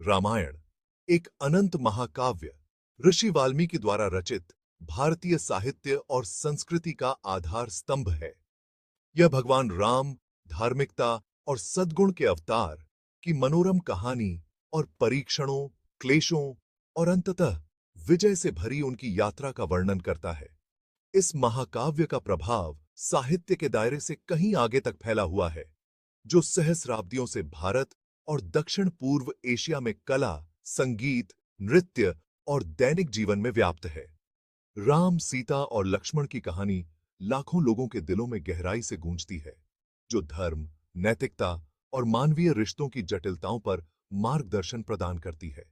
रामायण एक अनंत महाकाव्य ऋषि वाल्मीकि द्वारा रचित भारतीय साहित्य और संस्कृति का आधार स्तंभ है। यह भगवान राम, धार्मिकता और सद्गुण के अवतार की मनोरम कहानी और परीक्षणों, क्लेशों और अंततः विजय से भरी उनकी यात्रा का वर्णन करता है। इस महाकाव्य का प्रभाव साहित्य के दायरे से कहीं आगे तक फैला हुआ है, जो सहस्राब्दियों से भारत और दक्षिण पूर्व एशिया में कला, संगीत, नृत्य और दैनिक जीवन में व्याप्त है। राम, सीता और लक्ष्मण की कहानी लाखों लोगों के दिलों में गहराई से गूंजती है, जो धर्म, नैतिकता और मानवीय रिश्तों की जटिलताओं पर मार्गदर्शन प्रदान करती है।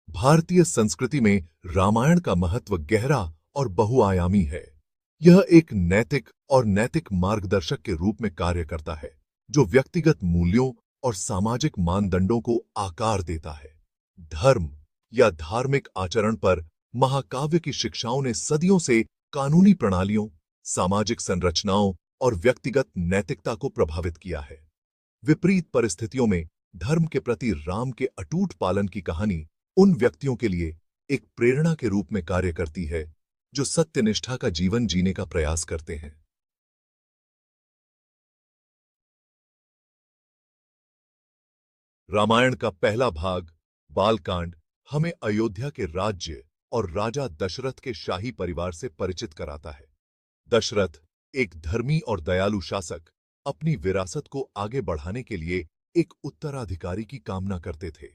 भारतीय संस्कृति में रामायण का महत्व गहरा और बहुआयामी है। यह एक नैतिक मार्गदर्शक के रूप में कार्य करता है, जो व्यक्तिगत मूल्यों और सामाजिक मानदंडों को आकार देता है। धर्म या धार्मिक आचरण पर महाकाव्य की शिक्षाओं ने सदियों से कानूनी प्रणालियों, सामाजिक संरचनाओं और व्यक्तिगत नैतिकता को प्रभावित किया है। विपरीत परिस्थितियों में धर्म के प्रति राम के अटूट पालन की कहानी उन व्यक्तियों के लिए एक प्रेरणा के रूप में कार्य करती है, जो सत्यनिष्ठा का जीवन जीने का प्रयास करते हैं। रामायण का पहला भाग, बालकांड, हमें अयोध्या के राज्य और राजा दशरथ के शाही परिवार से परिचित कराता है। दशरथ, एक धर्मी और दयालु शासक, अपनी विरासत को आगे बढ़ाने के लिए एक उत्तराधिकारी की कामना करते थे।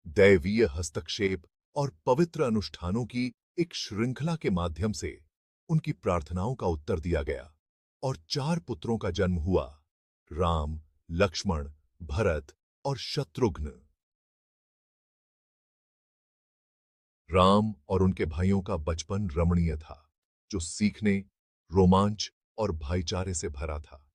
दैवीय हस्तक्षेप और पवित्र अनुष्ठानों की एक श्रृंखला के माध्यम से उनकी प्रार्थनाओं का उत्तर दिया गया और 4 पुत्रों का जन्म हुआ: राम, लक्ष्मण, भरत और शत्रुघ्न। राम और उनके भाइयों का बचपन रमणीय था, जो सीखने, रोमांच और भाईचारे से भरा था।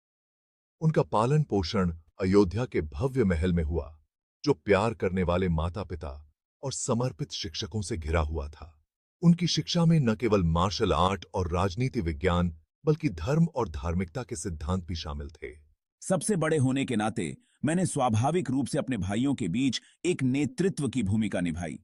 उनका पालन पोषण अयोध्या के भव्य महल में हुआ, जो प्यार करने वाले माता-पिता और समर्पित शिक्षकों से घिरा हुआ था। उनकी शिक्षा में न केवल मार्शल आर्ट और राजनीति विज्ञान, बल्कि धर्म और धार्मिकता के सिद्धांत भी शामिल थे। सबसे बड़े होने के नाते मैंने स्वाभाविक रूप से अपने भाइयों के बीच एक नेतृत्व की भूमिका निभाई।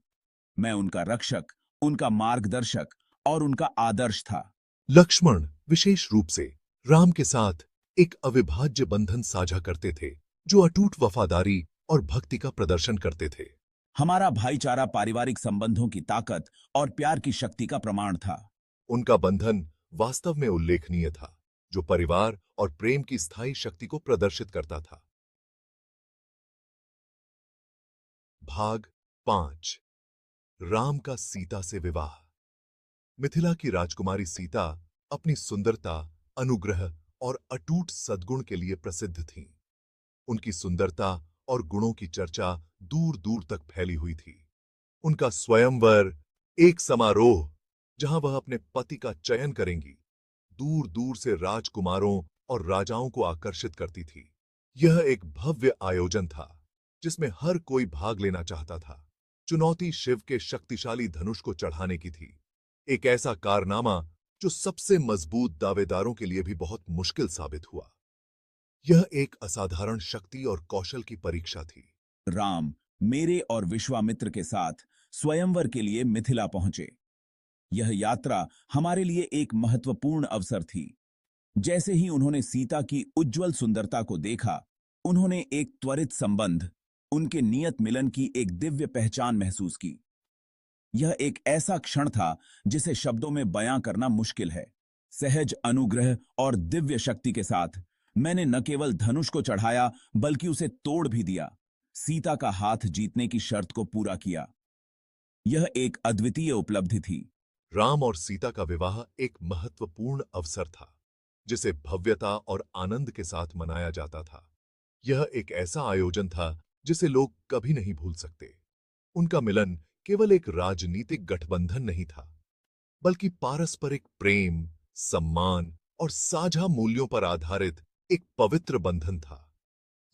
मैं उनका रक्षक, उनका मार्गदर्शक और उनका आदर्श था। लक्ष्मण विशेष रूप से राम के साथ एक अविभाज्य बंधन साझा करते थे, जो अटूट वफादारी और भक्ति का प्रदर्शन करते थे। हमारा भाईचारा पारिवारिक संबंधों की ताकत और प्यार की शक्ति का प्रमाण था। उनका बंधन वास्तव में उल्लेखनीय था, जो परिवार और प्रेम की स्थायी शक्ति को प्रदर्शित करता था। भाग 5, राम का सीता से विवाह। मिथिला की राजकुमारी सीता अपनी सुंदरता, अनुग्रह और अटूट सद्गुण के लिए प्रसिद्ध थीं। उनकी सुंदरता और गुणों की चर्चा दूर-दूर तक फैली हुई थी। उनका स्वयंवर, एक समारोह जहां वह अपने पति का चयन करेंगी, दूर-दूर से राजकुमारों और राजाओं को आकर्षित करती थी। यह एक भव्य आयोजन था, जिसमें हर कोई भाग लेना चाहता था। चुनौती शिव के शक्तिशाली धनुष को चढ़ाने की थी, एक ऐसा कारनामा जो सबसे मजबूत दावेदारों के लिए भी बहुत मुश्किल साबित हुआ। यह एक असाधारण शक्ति और कौशल की परीक्षा थी। राम मेरे और विश्वामित्र के साथ स्वयंवर के लिए मिथिला पहुंचे। यह यात्रा हमारे लिए एक महत्वपूर्ण अवसर थी। जैसे ही उन्होंने सीता की उज्जवल सुंदरता को देखा, उन्होंने एक त्वरित संबंध, उनके नियत मिलन की एक दिव्य पहचान महसूस की। यह एक ऐसा क्षण था जिसे शब्दों में बयां करना मुश्किल है। सहज अनुग्रह और दिव्य शक्ति के साथ मैंने न केवल धनुष को चढ़ाया, बल्कि उसे तोड़ भी दिया। सीता का हाथ जीतने की शर्त को पूरा किया। यह एक अद्वितीय उपलब्धि थी। राम और सीता का विवाह एक महत्वपूर्ण अवसर था, जिसे भव्यता और आनंद के साथ मनाया जाता था। यह एक ऐसा आयोजन था जिसे लोग कभी नहीं भूल सकते। उनका मिलन केवल एक राजनीतिक गठबंधन नहीं था, बल्कि पारस्परिक प्रेम, सम्मान और साझा मूल्यों पर आधारित एक पवित्र बंधन था।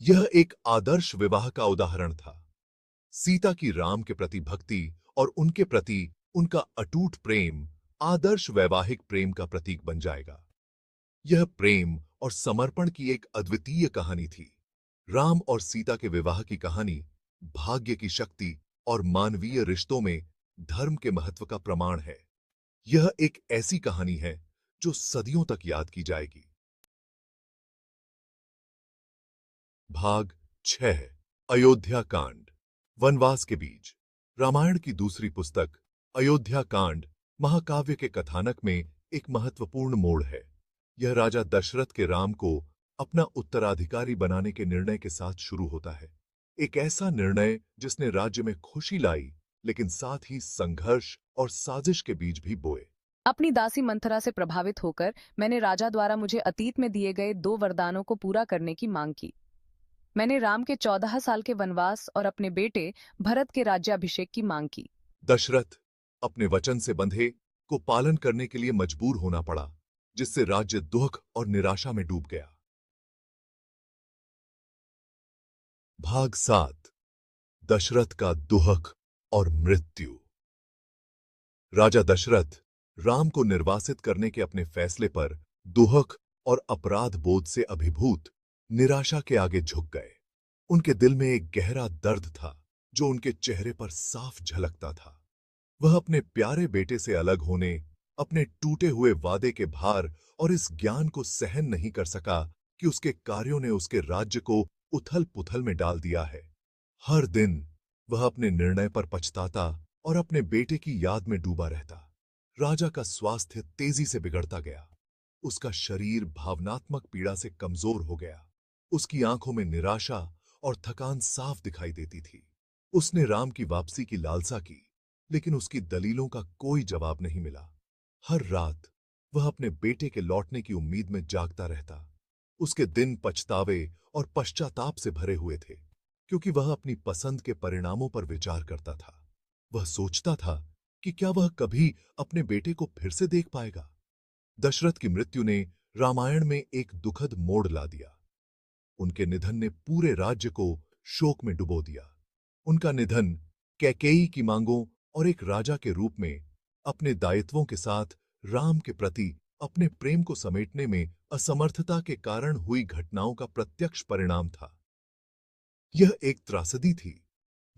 यह एक आदर्श विवाह का उदाहरण था। सीता की राम के प्रति भक्ति और उनके प्रति उनका अटूट प्रेम आदर्श वैवाहिक प्रेम का प्रतीक बन जाएगा। यह प्रेम और समर्पण की एक अद्वितीय कहानी थी, राम और सीता के विवाह की कहानी भाग्य की शक्ति और मानवीय रिश्तों में धर्म के महत्व का प्रमाण है। यह एक ऐसी कहानी है जो सदियों तक याद की जाएगी। भाग 6 अयोध्या कांड वनवास के बीच। रामायण की दूसरी पुस्तक अयोध्या कांड महाकाव्य के कथानक में एक महत्वपूर्ण मोड़ है। यह राजा दशरथ के राम को अपना उत्तराधिकारी बनाने के निर्णय के साथ शुरू होता है। एक ऐसा निर्णय जिसने राज्य में खुशी लाई, लेकिन साथ ही संघर्ष और साजिश के बीज भी बोए। अपनी दासी मंथरा से प्रभावित होकर मैंने राजा द्वारा मुझे अतीत में दिए गए 2 वरदानों को पूरा करने की मांग की। मैंने राम के 14 साल के वनवास और अपने बेटे भरत के राज्याभिषेक की मांग की। दशरथ अपने वचन से बंधे को पालन करने के लिए मजबूर होना पड़ा, जिससे राज्य दुख और निराशा में डूब गया। भाग 7 दशरथ का दुहक और मृत्यु। राजा दशरथ राम को निर्वासित करने के अपने फैसले पर दुहक और अपराध बोध से अभिभूत निराशा के आगे झुक गए। उनके दिल में एक गहरा दर्द था जो उनके चेहरे पर साफ झलकता था। वह अपने प्यारे बेटे से अलग होने, अपने टूटे हुए वादे के भार और इस ज्ञान को सहन नहीं कर सका कि उसके कार्यों ने उसके राज्य को उथल-पुथल में डाल दिया है। हर दिन वह अपने निर्णय पर पछताता और अपने बेटे की याद में डूबा रहता। राजा का स्वास्थ्य तेजी से बिगड़ता गया। उसका शरीर भावनात्मक पीड़ा से कमजोर हो गया। उसकी आंखों में निराशा और थकान साफ दिखाई देती थी। उसने राम की वापसी की लालसा की, लेकिन उसकी दलीलों का कोई जवाब नहीं मिला। हर रात वह अपने बेटे के लौटने की उम्मीद में जागता रहता। उसके दिन पछतावे और पश्चाताप से भरे हुए थे, क्योंकि वह अपनी पसंद के परिणामों पर विचार करता था। वह सोचता था कि क्या वह कभी अपने बेटे को फिर से देख पाएगा। दशरथ की मृत्यु ने रामायण में एक दुखद मोड़ ला दिया। उनके निधन ने पूरे राज्य को शोक में डुबो दिया। उनका निधन कैकेयी की मांगों और एक राजा के रूप में अपने दायित्वों के साथ राम के प्रति अपने प्रेम को समेटने में असमर्थता के कारण हुई घटनाओं का प्रत्यक्ष परिणाम था। यह एक त्रासदी थी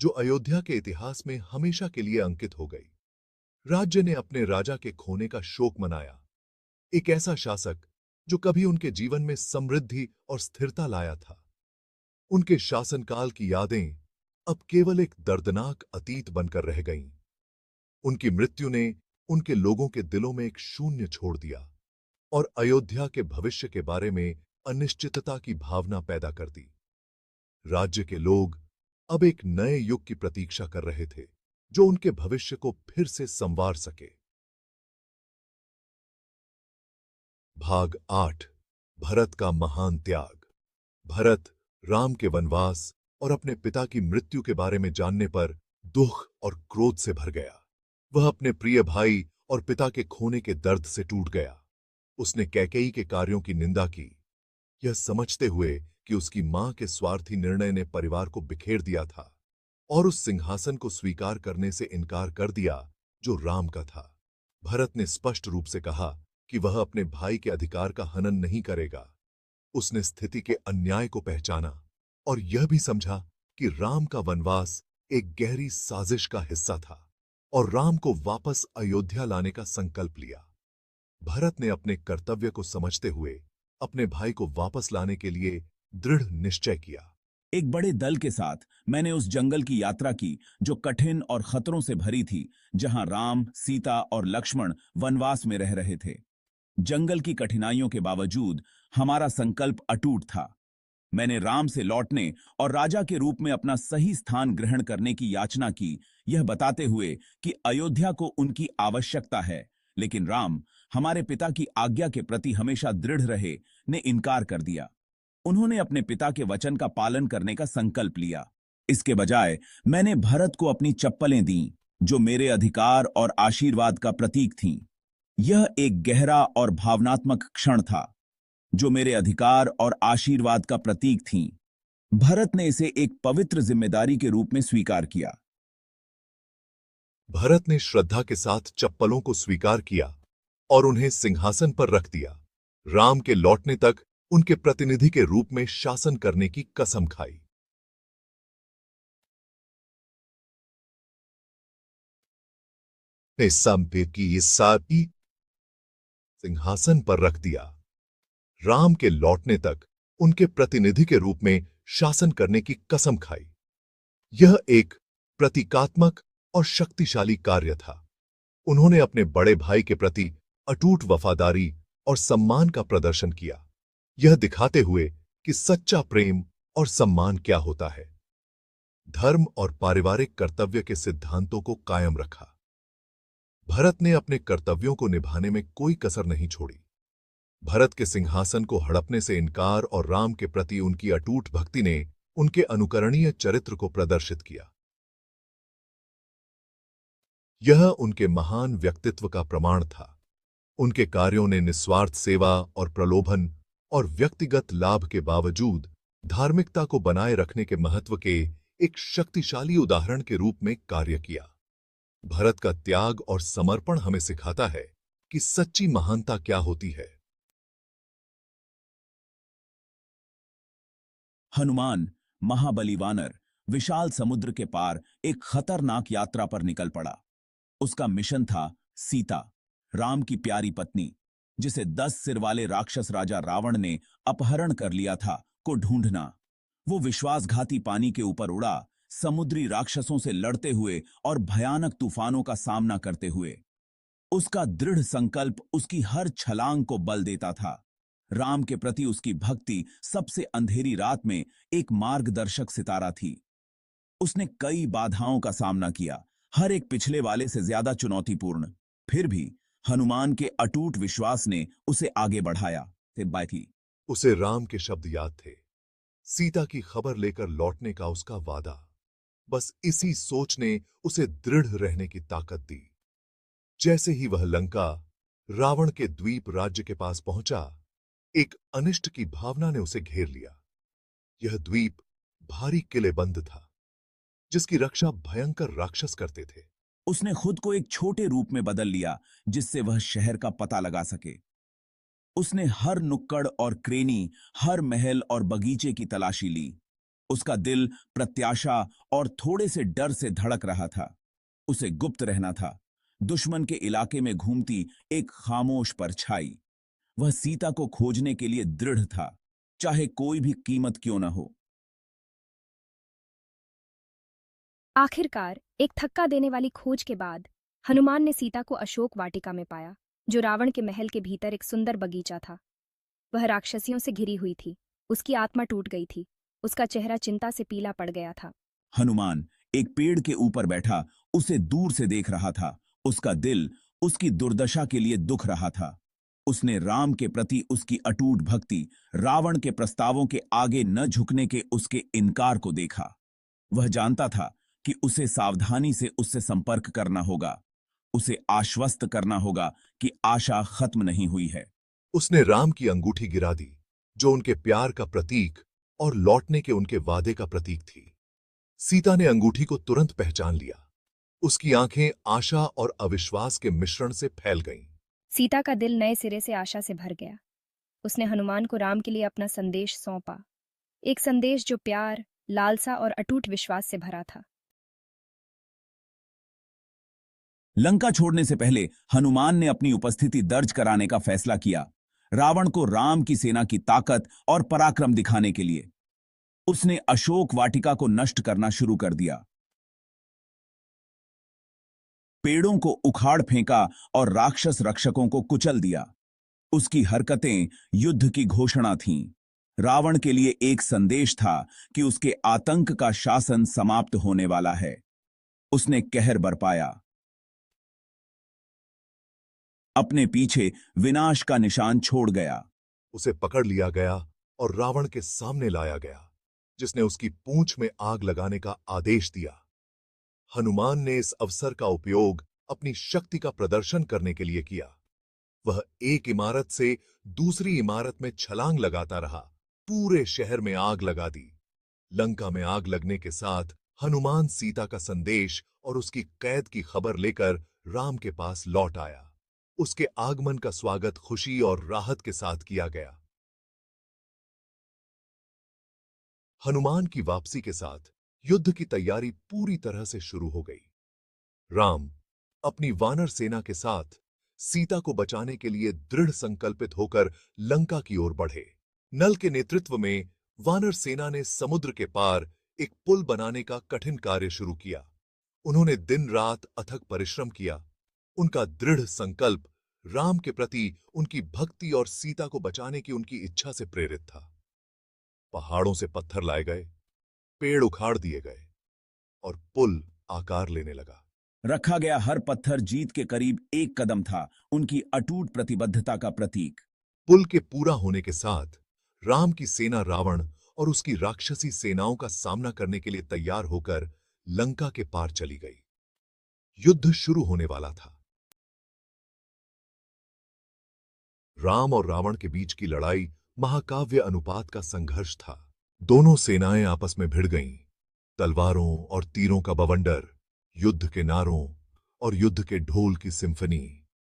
जो अयोध्या के इतिहास में हमेशा के लिए अंकित हो गई। राज्य ने अपने राजा के खोने का शोक मनाया। एक ऐसा शासक जो कभी उनके जीवन में समृद्धि और स्थिरता लाया था। उनके शासनकाल की यादें अब केवल एक दर्दनाक अतीत बनकर रह गईं। उनकी मृत्यु ने उनके लोगों के दिलों में एक शून्य छोड़ दिया और अयोध्या के भविष्य के बारे में अनिश्चितता की भावना पैदा कर दी। राज्य के लोग अब एक नए युग की प्रतीक्षा कर रहे थे, जो उनके भविष्य को फिर से संवार सके। भाग 8 भरत का महान त्याग। भरत राम के वनवास और अपने पिता की मृत्यु के बारे में जानने पर दुख और क्रोध से भर गया। वह अपने प्रिय भाई और पिता के खोने के दर्द से टूट गया। उसने कैकेयी के कार्यों की निंदा की, यह समझते हुए कि उसकी मां के स्वार्थी निर्णय ने परिवार को बिखेर दिया था, और उस सिंहासन को स्वीकार करने से इनकार कर दिया जो राम का था। भरत ने स्पष्ट रूप से कहा कि वह अपने भाई के अधिकार का हनन नहीं करेगा। उसने स्थिति के अन्याय को पहचाना और यह भी समझा कि राम का वनवास एक गहरी साजिश का हिस्सा था और राम को वापस अयोध्या लाने का संकल्प लिया। भरत ने अपने कर्तव्य को समझते हुए अपने भाई को वापस लाने के लिए दृढ़ निश्चय किया। एक बड़े दल के साथ मैंने उस जंगल की यात्रा की जो कठिन और खतरों से भरी थी, जहां राम, सीता और लक्ष्मण वनवास में रह रहे थे। जंगल की कठिनाइयों के बावजूद हमारा संकल्प अटूट था। मैंने राम से लौटने और राजा के रूप में अपना सही स्थान ग्रहण करने की याचना की, यह बताते हुए कि अयोध्या को उनकी आवश्यकता है, लेकिन राम हमारे पिता की आज्ञा के प्रति हमेशा दृढ़ रहे ने इनकार कर दिया। उन्होंने अपने पिता के वचन का पालन करने का संकल्प लिया। इसके बजाय मैंने भरत को अपनी चप्पलें दीं, जो मेरे अधिकार और आशीर्वाद का प्रतीक थीं। यह एक गहरा और भावनात्मक क्षण था, जो मेरे अधिकार और आशीर्वाद का प्रतीक थीं। भरत ने इसे एक पवित्र जिम्मेदारी के रूप में स्वीकार किया। भरत ने श्रद्धा के साथ चप्पलों को स्वीकार किया और उन्हें सिंहासन पर रख दिया। राम के लौटने तक उनके प्रतिनिधि के रूप में शासन करने की कसम खाई। ने संपे की इस सारी सिंहासन पर रख दिया। राम के लौटने तक उनके प्रतिनिधि के रूप में शासन करने की कसम खाई। यह एक प्रतीकात्मक और शक्तिशाली कार्य था। उन्होंने अपने बड़े भाई के प्रति अटूट वफादारी और सम्मान का प्रदर्शन किया, यह दिखाते हुए कि सच्चा प्रेम और सम्मान क्या होता है। धर्म और पारिवारिक कर्तव्य के सिद्धांतों को कायम रखा। भरत ने अपने कर्तव्यों को निभाने में कोई कसर नहीं छोड़ी। भरत के सिंहासन को हड़पने से इनकार और राम के प्रति उनकी अटूट भक्ति ने उनके अनुकरणीय चरित्र को प्रदर्शित किया। यह उनके महान व्यक्तित्व का प्रमाण था। उनके कार्यों ने निस्वार्थ सेवा और प्रलोभन और व्यक्तिगत लाभ के बावजूद धार्मिकता को बनाए रखने के महत्व के एक शक्तिशाली उदाहरण के रूप में कार्य किया। भरत का त्याग और समर्पण हमें सिखाता है कि सच्ची महानता क्या होती है। हनुमान, महाबली वानर, विशाल समुद्र के पार एक खतरनाक यात्रा पर निकल पड़ा। उसका मिशन था सीता, राम की प्यारी पत्नी, जिसे 10 सिर वाले राक्षस राजा रावण ने अपहरण कर लिया था, को ढूंढना। वो विश्वासघाती पानी के ऊपर उड़ा, समुद्री राक्षसों से लड़ते हुए और भयानक तूफानों का सामना करते हुए। उसका दृढ़ संकल्प उसकी हर छलांग को बल देता था। राम के प्रति उसकी भक्ति सबसे अंधेरी रात में एक मार्गदर्शक सितारा थी। उसने कई बाधाओं का सामना किया, हर एक पिछले वाले से ज्यादा चुनौतीपूर्ण। फिर भी हनुमान के अटूट विश्वास ने उसे आगे बढ़ाया। थी उसे राम के शब्द याद थे, सीता की खबर लेकर लौटने का उसका वादा। बस इसी सोच ने उसे दृढ़ रहने की ताकत दी। जैसे ही वह लंका, रावण के द्वीप राज्य के पास पहुंचा, एक अनिष्ट की भावना ने उसे घेर लिया। यह द्वीप भारी किलेबंद था, जिसकी रक्षा भयंकर राक्षस करते थे। उसने खुद को एक छोटे रूप में बदल लिया, जिससे वह शहर का पता लगा सके। उसने हर नुक्कड़ और क्रेनी, हर महल और बगीचे की तलाशी ली। उसका दिल प्रत्याशा और थोड़े से डर से धड़क रहा था। उसे गुप्त रहना था, दुश्मन के इलाके में घूमती एक खामोश परछाई। वह सीता को खोजने के लिए दृढ़ था, चाहे कोई भी कीमत क्यों न हो। आखिरकार एक थक्का देने वाली खोज के बाद हनुमान ने सीता को अशोक वाटिका में पाया, जो रावण के महल के भीतर एक सुंदर बगीचा था। वह राक्षसियों से घिरी हुई थी, उसकी आत्मा टूट गई थी, उसका चेहरा चिंता से पीला पड़ गया था। हनुमान एक पेड़ के ऊपर बैठा उसे दूर से देख रहा था। उसका दिल उसकी दुर्दशा के लिए दुख रहा था। उसने राम के प्रति उसकी अटूट भक्ति, रावण के प्रस्तावों के आगे न झुकने के उसके इनकार को देखा। वह जानता था कि उसे सावधानी से उससे संपर्क करना होगा, उसे आश्वस्त करना होगा कि आशा खत्म नहीं हुई है। उसने राम की अंगूठी गिरा दी, जो उनके प्यार का प्रतीक और लौटने के उनके वादे का प्रतीक थी। सीता ने अंगूठी को तुरंत पहचान लिया। उसकी आंखें आशा और अविश्वास के मिश्रण से फैल गईं। सीता का दिल नए सिरे से आशा से भर गया। उसने हनुमान को राम के लिए अपना संदेश सौंपा, एक संदेश जो प्यार, लालसा और अटूट विश्वास से भरा था। लंका छोड़ने से पहले हनुमान ने अपनी उपस्थिति दर्ज कराने का फैसला किया, रावण को राम की सेना की ताकत और पराक्रम दिखाने के लिए। उसने अशोक वाटिका को नष्ट करना शुरू कर दिया, पेड़ों को उखाड़ फेंका और राक्षस रक्षकों को कुचल दिया। उसकी हरकतें युद्ध की घोषणा थीं। रावण के लिए एक संदेश था कि उसके आतंक का शासन समाप्त होने वाला है। उसने कहर बरपाया, अपने पीछे विनाश का निशान छोड़ गया। उसे पकड़ लिया गया और रावण के सामने लाया गया, जिसने उसकी पूंछ में आग लगाने का आदेश दिया। हनुमान ने इस अवसर का उपयोग अपनी शक्ति का प्रदर्शन करने के लिए किया। वह एक इमारत से दूसरी इमारत में छलांग लगाता रहा, पूरे शहर में आग लगा दी। लंका में आग लगने के साथ हनुमान सीता का संदेश और उसकी कैद की खबर लेकर राम के पास लौट आया। उसके आगमन का स्वागत खुशी और राहत के साथ किया गया। हनुमान की वापसी के साथ युद्ध की तैयारी पूरी तरह से शुरू हो गई। राम अपनी वानर सेना के साथ सीता को बचाने के लिए दृढ़ संकल्पित होकर लंका की ओर बढ़े। नल के नेतृत्व में वानर सेना ने समुद्र के पार एक पुल बनाने का कठिन कार्य शुरू किया। उन्होंने दिन रात अथक परिश्रम किया। उनका दृढ़ संकल्प राम के प्रति उनकी भक्ति और सीता को बचाने की उनकी इच्छा से प्रेरित था। पहाड़ों से पत्थर लाए गए, पेड़ उखाड़ दिए गए और पुल आकार लेने लगा। रखा गया हर पत्थर जीत के करीब एक कदम था, उनकी अटूट प्रतिबद्धता का प्रतीक। पुल के पूरा होने के साथ राम की सेना रावण और उसकी राक्षसी सेनाओं का सामना करने के लिए तैयार होकर लंका के पार चली गई। युद्ध शुरू होने वाला था। राम और रावण के बीच की लड़ाई महाकाव्य अनुपात का संघर्ष था। दोनों सेनाएं आपस में भिड़ गईं। तलवारों और तीरों का बवंडर, युद्ध के नारों और युद्ध के ढोल की सिम्फनी।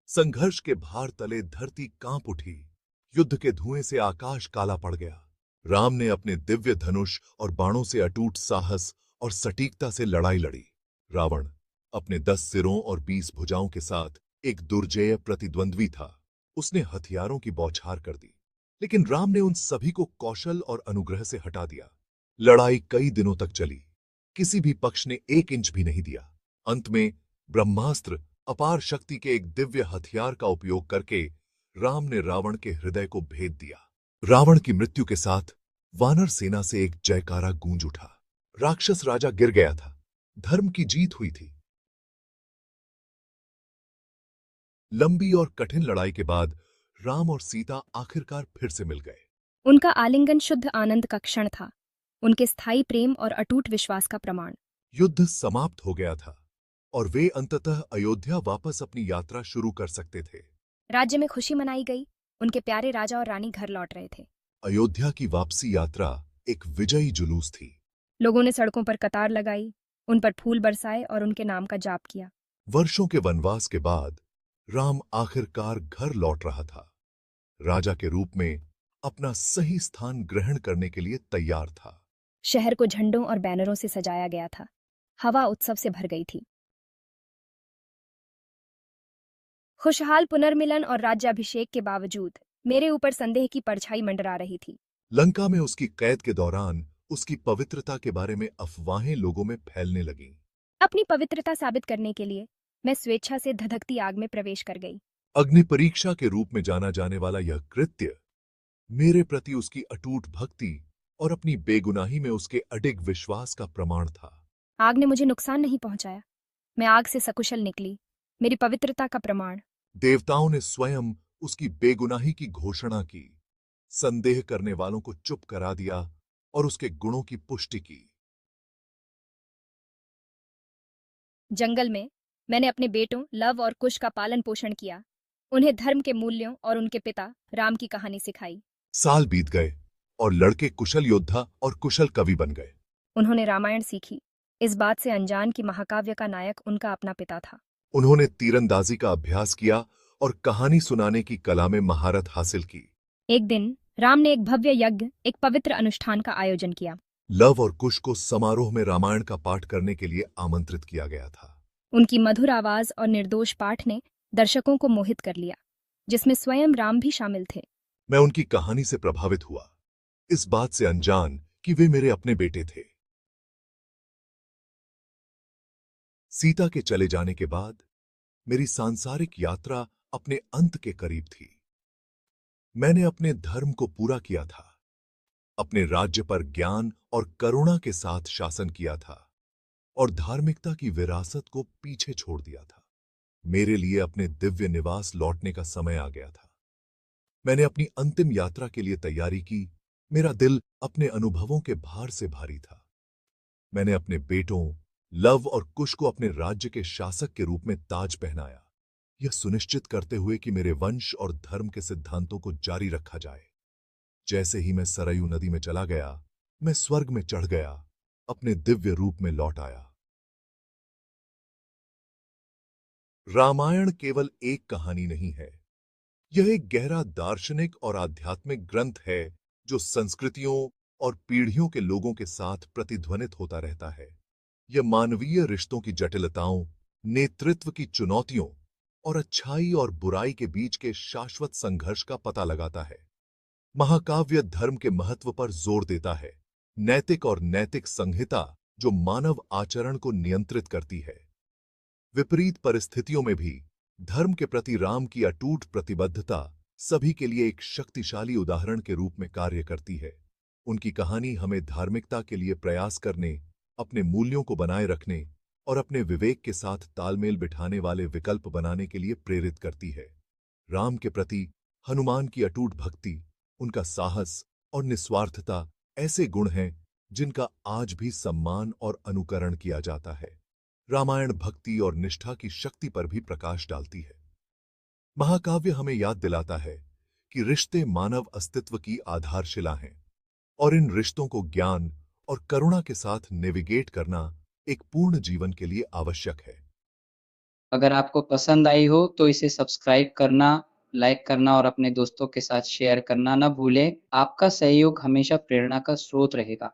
संघर्ष के भार तले धरती कांप उठी। युद्ध के धुएं से आकाश काला पड़ गया। राम ने अपने दिव्य धनुष और बाणों से अटूट साहस और सटीकता से लड़ाई लड़ी। रावण अपने 10 सिरों और 20 भुजाओं के साथ एक दुर्जेय प्रतिद्वंद्वी था। उसने हथियारों की बौछार कर दी, लेकिन राम ने उन सभी को कौशल और अनुग्रह से हटा दिया। लड़ाई कई दिनों तक चली। किसी भी पक्ष ने 1 इंच भी नहीं दिया। अंत में ब्रह्मास्त्र, अपार शक्ति के एक दिव्य हथियार का उपयोग करके राम ने रावण के हृदय को भेद दिया। रावण की मृत्यु के साथ वानर सेना से एक जयकारा गूंज उठा। राक्षस राजा गिर गया था। धर्म की जीत हुई थी। लंबी और कठिन लड़ाई के बाद राम और सीता आखिरकार फिर से मिल गए। उनका आलिंगन शुद्ध आनंद का क्षण था, उनके स्थायी प्रेम और अटूट विश्वास का प्रमाण। युद्ध समाप्त हो गया था और वे अंततः अयोध्या वापस अपनी यात्रा शुरू कर सकते थे। राज्य में खुशी मनाई गई। उनके प्यारे राजा और रानी घर लौट रहे थे। अयोध्या की वापसी यात्रा एक विजयी जुलूस थी। लोगों ने सड़कों पर कतार लगाई, उन पर फूल बरसाए और उनके नाम का जाप किया। वर्षों के वनवास के बाद राम आखिरकार घर लौट रहा था। राजा के रूप में अपना सही स्थान ग्रहण करने के लिए तैयार था। शहर को झंडों और बैनरों से सजाया गया था। हवा उत्सव से भर गई थी। खुशहाल पुनर्मिलन और राज्याभिषेक के बावजूद मेरे ऊपर संदेह की परछाई मंडरा रही थी। लंका में उसकी कैद के दौरान उसकी पवित्रता के बारे में अफवाहें लोगों में फैलने लगीं। अपनी पवित्रता साबित करने के लिए मैं स्वेच्छा से धधकती आग में प्रवेश कर गई। अग्नि परीक्षा के रूप में जाना जाने वाला यह कृत्य मेरे प्रति उसकी अटूट भक्ति और अपनी बेगुनाही में उसके अडिग विश्वास का प्रमाण था। आग ने मुझे नुकसान नहीं पहुंचाया। मैं आग से सकुशल निकली, मेरी पवित्रता का प्रमाण। देवताओं ने स्वयं उसकी बेगुनाही की घोषणा की, संदेह करने वालों को चुप करा दिया और उसके गुणों की पुष्टि की। जंगल में मैंने अपने बेटों लव और कुश का पालन पोषण किया। उन्हें धर्म के मूल्यों और उनके पिता राम की कहानी सिखाई। साल बीत गए और लड़के कुशल योद्धा और कुशल कवि बन गए। उन्होंने रामायण सीखी, इस बात से अनजान कि महाकाव्य का नायक उनका अपना पिता था। उन्होंने तीरंदाजी का अभ्यास किया और कहानी सुनाने की कला में महारत हासिल की। एक दिन राम ने एक भव्य यज्ञ, एक पवित्र अनुष्ठान का आयोजन किया। लव और कुश को समारोह में रामायण का पाठ करने के लिए आमंत्रित किया गया था। उनकी मधुर आवाज और निर्दोष पाठ ने दर्शकों को मोहित कर लिया, जिसमें स्वयं राम भी शामिल थे। मैं उनकी कहानी से प्रभावित हुआ, इस बात से अनजान कि वे मेरे अपने बेटे थे। सीता के चले जाने के बाद मेरी सांसारिक यात्रा अपने अंत के करीब थी। मैंने अपने धर्म को पूरा किया था, अपने राज्य पर ज्ञान और करुणा के साथ शासन किया था और धार्मिकता की विरासत को पीछे छोड़ दिया था। मेरे लिए अपने दिव्य निवास लौटने का समय आ गया था। मैंने अपनी अंतिम यात्रा के लिए तैयारी की। मेरा दिल अपने अनुभवों के भार से भारी था। मैंने अपने बेटों लव और कुश को अपने राज्य के शासक के रूप में ताज पहनाया, यह सुनिश्चित करते हुए कि मेरे वंश और धर्म के सिद्धांतों को जारी रखा जाए। जैसे ही मैं सरयू नदी में चला गया, मैं स्वर्ग में चढ़ गया, अपने दिव्य रूप में लौट आया। रामायण केवल एक कहानी नहीं है, यह एक गहरा दार्शनिक और आध्यात्मिक ग्रंथ है जो संस्कृतियों, और पीढ़ियों के लोगों के साथ प्रतिध्वनित होता रहता है। यह मानवीय रिश्तों की जटिलताओं, नेतृत्व की चुनौतियों और अच्छाई और बुराई के बीच के शाश्वत संघर्ष का पता लगाता है। महाकाव्य धर्म के महत्व पर जोर देता है, नैतिक और नैतिक संहिता जो मानव आचरण को नियंत्रित करती है। विपरीत परिस्थितियों में भी धर्म के प्रति राम की अटूट प्रतिबद्धता सभी के लिए एक शक्तिशाली उदाहरण के रूप में कार्य करती है। उनकी कहानी हमें धार्मिकता के लिए प्रयास करने, अपने मूल्यों को बनाए रखने और अपने विवेक के साथ तालमेल बिठाने वाले विकल्प बनाने के लिए प्रेरित करती है। राम के प्रति हनुमान की अटूट भक्ति, उनका साहस और निस्वार्थता ऐसे गुण हैं जिनका आज भी सम्मान और अनुकरण किया जाता है। रामायण भक्ति और निष्ठा की शक्ति पर भी प्रकाश डालती है। महाकाव्य हमें याद दिलाता है कि रिश्ते मानव अस्तित्व की आधारशिला हैं और इन रिश्तों को ज्ञान और करुणा के साथ नेविगेट करना एक पूर्ण जीवन के लिए आवश्यक है। अगर आपको पसंद आई हो तो इसे सब्सक्राइब करना, लाइक करना और अपने दोस्तों के साथ शेयर करना न भूलें। आपका सहयोग हमेशा प्रेरणा का स्रोत रहेगा।